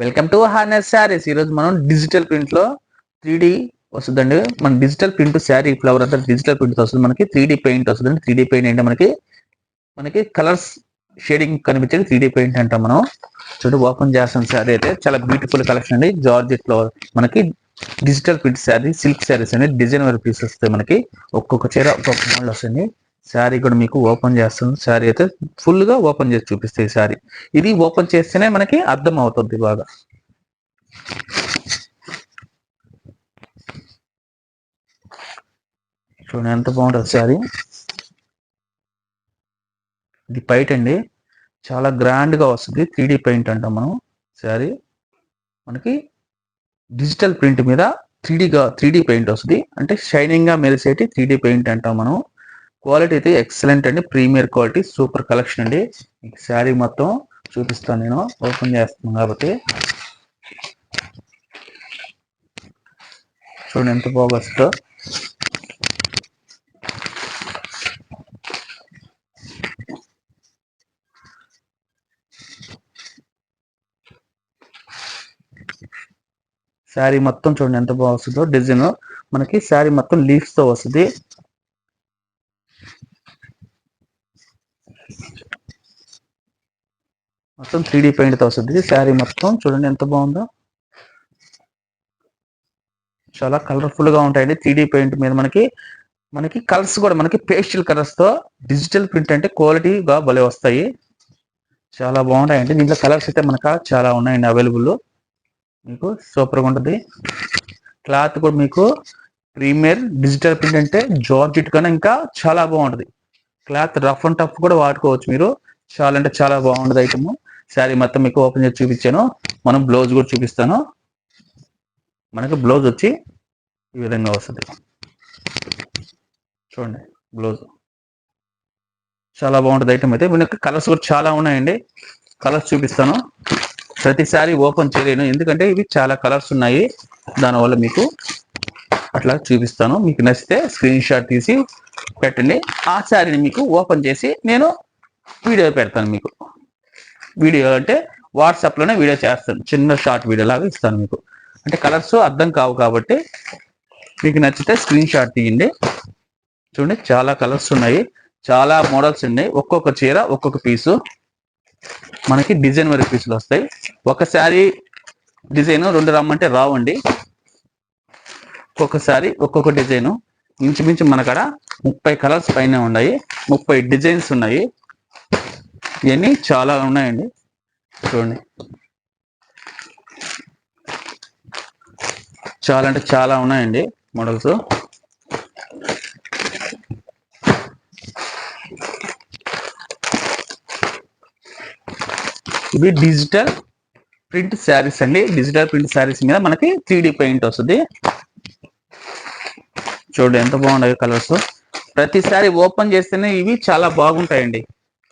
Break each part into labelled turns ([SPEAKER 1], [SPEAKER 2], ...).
[SPEAKER 1] Welcome to harness saris. ఈరోజు మనం digital print లో 3D వస్తుందండి. మన డిజిటల్ ప్రింట్ శారీ ఫ్లవర్ అంతా డిజిటల్ ప్రింట్ వస్తుంది. మనకి 3D పెయింట్ వస్తుందండి. 3D పెయింట్ అంటే మనకి మనకి కలర్స్ షేడింగ్ కనిపించేది 3D పెయింట్ అంటాం మనం. చూడు ఓపెన్ చేస్తాం శారీ అయితే చాలా బ్యూటిఫుల్ కలెక్షన్ అండి. జార్జెట్ లో మనకి digital print sari, silk saris అండి. డిజైన్ వర్క్ పీస్ వస్తాయి మనకి. ఒక్కొక్క చీర ఒక్కొక్క మోడల్ వస్తుంది. శారీ కూడా మీకు ఓపెన్ చేస్తుంది. శారీ అయితే ఫుల్ గా ఓపెన్ చేసి చూపిస్తాయి. శారీ ఇది ఓపెన్ చేస్తేనే మనకి అర్థం అవుతుంది బాగా. చూడండి ఎంత బాగుంటుంది శారీ. ఇది పైట్ అండి, చాలా గ్రాండ్ గా వస్తుంది. 3D పెయింట్ అంటాం మనం. శారీ మనకి డిజిటల్ ప్రింట్ మీద 3D పెయింట్ వస్తుంది. అంటే షైనింగ్ గా మెరిసేటి 3D పెయింట్ అంటాం మనం. క్వాలిటీ అయితే ఎక్సలెంట్ అండి, ప్రీమియర్ క్వాలిటీ, సూపర్ కలెక్షన్ అండి. మీకు శారీ మొత్తం చూపిస్తాను, నేను ఓపెన్ చేస్తున్నాను కాబట్టి. చూడండి ఎంత బాగా వస్తుందో. శారీ మొత్తం చూడండి ఎంత బాగా వస్తుందో. డిజైన్ మనకి శారీ మొత్తం లీవ్స్ తో వస్తుంది. మొత్తం 3D పెయింట్ తో వస్తుంది శారీ మొత్తం. చూడండి ఎంత బాగుందో. చాలా కలర్ఫుల్ గా ఉంటాయండి 3D పెయింట్ మీద. మనకి మనకి కలర్స్ కూడా మనకి పేస్టల్ కలర్స్ తో డిజిటల్ ప్రింట్ అంటే క్వాలిటీగా భలే వస్తాయి. చాలా బాగుంటాయండి. దీంట్లో కలర్స్ అయితే మనకు చాలా ఉన్నాయండి అవైలబుల్. మీకు సూపర్గా ఉంటుంది. క్లాత్ కూడా మీకు ప్రీమియర్ డిజిటల్ ప్రింట్ అంటే జార్జెట్ కన్నా ఇంకా చాలా బాగుంటుంది. క్లాత్ రఫ్ అండ్ టఫ్ కూడా వాడుకోవచ్చు మీరు. చాలా అంటే చాలా బాగుంటుంది ఐటమ్. శారీ మొత్తం మీకు ఓపెన్ చేసి చూపించాను. మనం బ్లౌజ్ కూడా చూపిస్తాను. మనకి బ్లౌజ్ వచ్చి ఈ విధంగా వస్తుంది. చూడండి బ్లౌజ్ చాలా బాగుంటుంది ఐటమ్ అయితే. మనకి కలర్స్ కూడా చాలా ఉన్నాయండి. కలర్స్ చూపిస్తాను. ప్రతిసారి ఓపెన్ చేయలేను ఎందుకంటే ఇవి చాలా కలర్స్ ఉన్నాయి. దానివల్ల మీకు అట్లా చూపిస్తాను. మీకు నచ్చితే స్క్రీన్ షాట్ తీసి పెట్టండి. ఆ శారీని మీకు ఓపెన్ చేసి నేను వీడియో పెడతాను. మీకు వీడియో అంటే వాట్సాప్లోనే వీడియో చేస్తాను. చిన్న షార్ట్ వీడియో లాగా ఇస్తాను మీకు. అంటే కలర్స్ అర్థం కావు కాబట్టి మీకు నచ్చితే స్క్రీన్ షాట్ తీయండి. చూడండి చాలా కలర్స్ ఉన్నాయి, చాలా మోడల్స్ ఉన్నాయి. ఒక్కొక్క చీర ఒక్కొక్క పీసు మనకి డిజైన్ వర్క్ పీసులు వస్తాయి. ఒక శారీ డిజైన్ రెండు రమ్మంటే రావండి. ఒక్కొక్కసారి ఒక్కొక్క డిజైన్. ఇంచుమించు మన కాడ 30 కలర్స్ పైన ఉన్నాయి, 30 డిజైన్స్ ఉన్నాయి. ఇవన్నీ చాలా ఉన్నాయండి. చూడండి చాలా అంటే చాలా ఉన్నాయండి మోడల్స్. ఇవి డిజిటల్ ప్రింట్ శారీస్ అండి. డిజిటల్ ప్రింట్ శారీస్ మీద మనకి 3D పెయింట్ వస్తుంది. చూడండి ఎంత బాగున్నాయి కలర్స్. ప్రతిసారి ఓపెన్ చేస్తేనే ఇవి చాలా బాగుంటాయండి.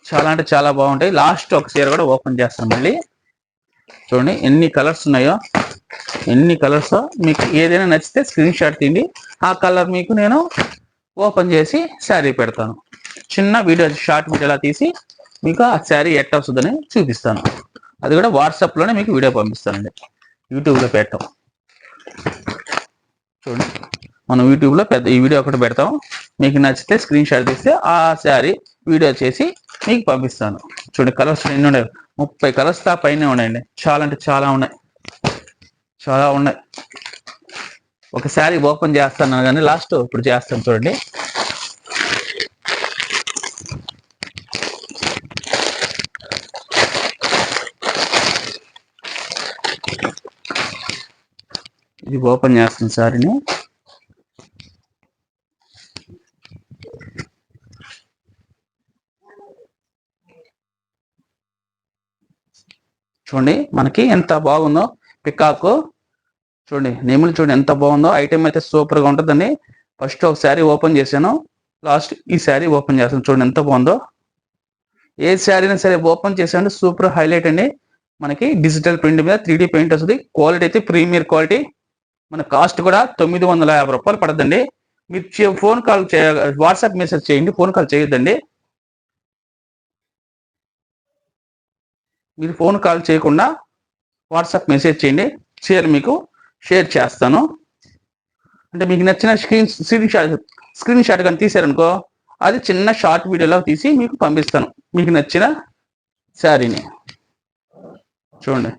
[SPEAKER 1] చాలా అంటే చాలా బాగుంటాయి. లాస్ట్ ఒక చీర కూడా ఓపెన్ చేస్తాను మళ్ళీ. చూడండి ఎన్ని కలర్స్ ఉన్నాయో. ఎన్ని కలర్స్ మీకు ఏదైనా నచ్చితే స్క్రీన్ షాట్ తీయండి. ఆ కలర్ మీకు నేను ఓపెన్ చేసి శారీ పెడతాను. చిన్న వీడియో షార్ట్ వీడియోలా తీసి మీకు ఆ శారీ ఎట్లా వస్తుందని చూపిస్తాను. అది కూడా వాట్సాప్లోనే మీకు వీడియో పంపిస్తానండి. యూట్యూబ్లో పెట్టాం. చూడండి మనం యూట్యూబ్లో పెద్ద ఈ వీడియో ఒకటి పెడతాం. మీకు నచ్చితే స్క్రీన్ షాట్ తీస్తే ఆ శారీ వీడియో చేసి మీకు పంపిస్తాను. చూడండి కలర్స్ ఎన్ని ఉన్నాయి. 30 కలర్స్ దా పైన ఉన్నాయండి. చాలా అంటే చాలా ఉన్నాయి, చాలా ఉన్నాయి. ఒక శారీ ఓపెన్ చేస్తాను కానీ లాస్ట్ ఇప్పుడు చేస్తాను. చూడండి ఇది ఓపెన్ చేస్తాను శారీని. చూడండి మనకి ఎంత బాగుందో పికాక్. చూడండి నెమలి చూడండి ఎంత బాగుందో. ఐటమ్ అయితే సూపర్ గా ఉంటుందండి. ఫస్ట్ ఒక శారీ ఓపెన్ చేశాను, లాస్ట్ ఈ శారీ ఓపెన్ చేస్తాను. చూడండి ఎంత బాగుందో. ఏ శారీని సరే ఓపెన్ చేసాను సూపర్ హైలైట్ అండి. మనకి డిజిటల్ ప్రింట్ మీద 3D పెయింట్ వస్తుంది. క్వాలిటీ అయితే ప్రీమియర్ క్వాలిటీ. మన కాస్ట్ కూడా 950 రూపాయలు పడుతుందండి. మీరు ఫోన్ కాల్ వాట్సాప్ మెసేజ్ చేయండి, ఫోన్ కాల్ చేయొద్దండి. మీరు ఫోన్ కాల్ చేయకుండా వాట్సాప్ మెసేజ్ చేయండి, చీర మీకు షేర్ చేస్తాను. అంటే మీకు నచ్చిన స్క్రీన్ షాట్ కానీ తీసారనుకో, అది చిన్న షార్ట్ వీడియోలో తీసి మీకు పంపిస్తాను, మీకు నచ్చిన శారీని. చూడండి,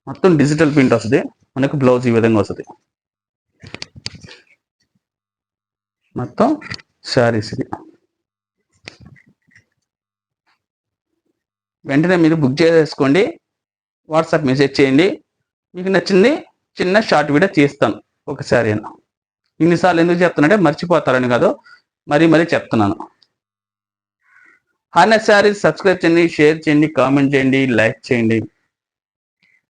[SPEAKER 1] మొత్తం డిజిటల్ ప్రింట్ వస్తుంది, మనకు బ్లౌజ్ ఈ విధంగా వస్తుంది. మొత్తం శారీస్ ఇది. వెంటనే మీరు బుక్ చేసేసుకోండి, వాట్సాప్ మెసేజ్ చేయండి, మీకు నచ్చింది చిన్న షార్ట్ వీడియో తీస్తాను ఒక శారీ అయినా. ఇన్నిసార్లు ఎందుకు చెప్తున్నానంటే మర్చిపోతారని కాదు, మరీ చెప్తున్నాను. హానెస్ట్ శారీస్ సబ్స్క్రైబ్ చేయండి, షేర్ చేయండి, కామెంట్ చేయండి, లైక్ చేయండి.